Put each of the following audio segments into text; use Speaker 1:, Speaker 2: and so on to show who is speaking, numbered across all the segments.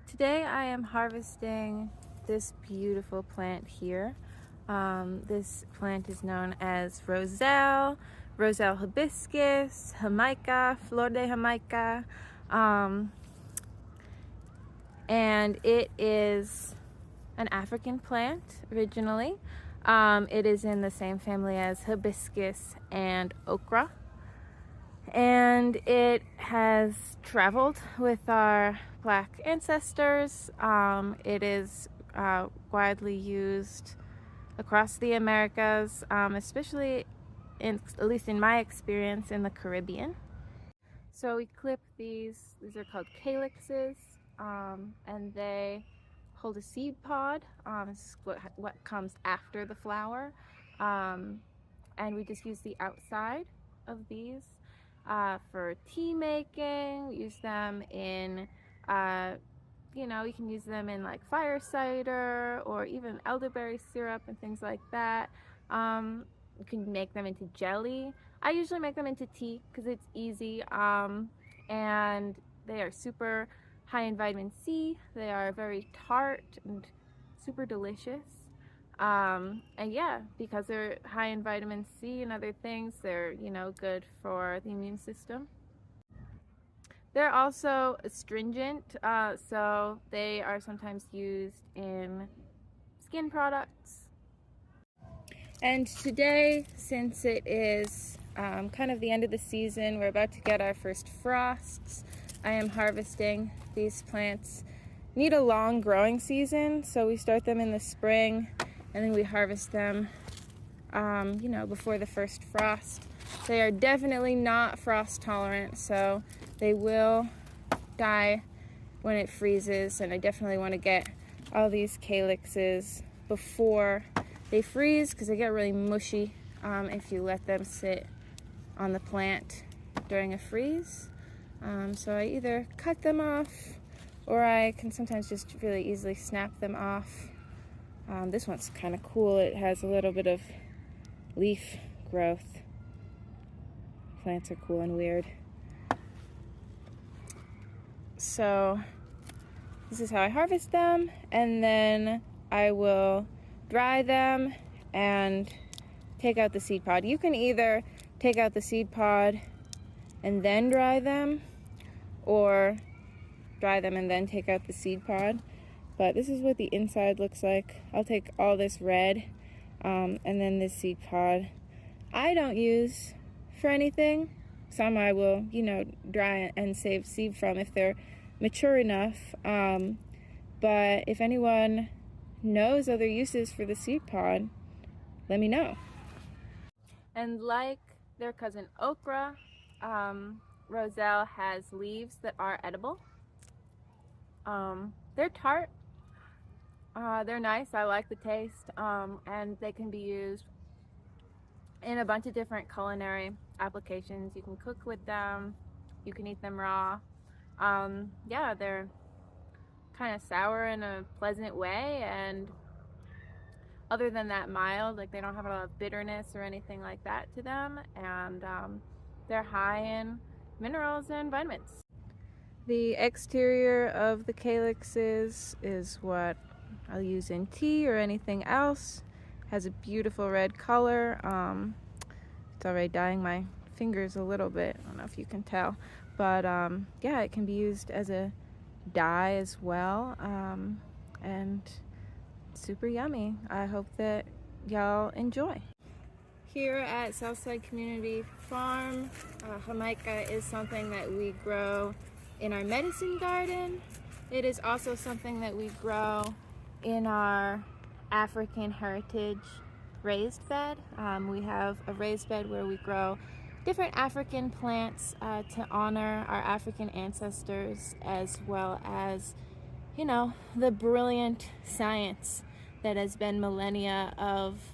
Speaker 1: Today I am harvesting this beautiful plant here. This plant is known as Roselle Hibiscus, Jamaica, Flor de Jamaica, and it is an African plant originally. It is in the same family as hibiscus and okra. And it has traveled with our black ancestors. It is widely used across the Americas, especially at least in my experience, in the Caribbean. So we clip these are called calyxes, and they hold a seed pod. This is what comes after the flower. And we just use the outside of these for tea making. We use them in, you can use them in like fire cider or even elderberry syrup and things like that. You can make them into jelly. I usually make them into tea because it's easy, and they are super high in vitamin C. They are very tart and super delicious. And yeah, because they're high in vitamin C and other things, they're, good for the immune system. They're also astringent, so they are sometimes used in skin products. And today, since it is kind of the end of the season, we're about to get our first frosts, I am harvesting these plants. Need a long growing season, so we start them in the spring and then we harvest them before the first frost. They are definitely not frost tolerant, so they will die when it freezes, and I definitely want to get all these calyxes before they freeze because they get really mushy if you let them sit on the plant during a freeze. So I either cut them off, or I can sometimes just really easily snap them off. This one's kind of cool. It has a little bit of leaf growth. Plants are cool and weird. So this is how I harvest them, and then I will dry them and take out the seed pod. You can either take out the seed pod and then dry them, or dry them and then take out the seed pod. But this is what the inside looks like. I'll take all this red and then this seed pod. I don't use for anything. Some I will, dry and save seed from if they're mature enough. But if anyone knows other uses for the seed pod, let me know. And like their cousin okra, Roselle has leaves that are edible. They're tart. They're nice. I like the taste, and they can be used in a bunch of different culinary applications. You can cook with them, you can eat them raw. Yeah, they're kind of sour in a pleasant way, and other than that, mild. Like, they don't have a lot of bitterness or anything like that to them, and they're high in minerals and vitamins. The exterior of the calyxes is what I'll use in tea or anything else. Has a beautiful red color. It's already dyeing my fingers a little bit. I don't know if you can tell, but yeah, it can be used as a dye as well, and super yummy. I hope that y'all enjoy. Here at Southside Community Farm, Jamaica is something that we grow in our medicine garden. It is also something that we grow in our African heritage raised bed. We have a raised bed where we grow different African plants to honor our African ancestors, as well as, the brilliant science that has been millennia of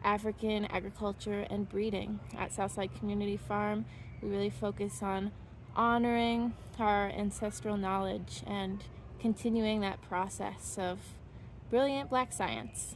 Speaker 1: African agriculture and breeding. At Southside Community Farm, we really focus on honoring our ancestral knowledge and continuing that process of brilliant Black science.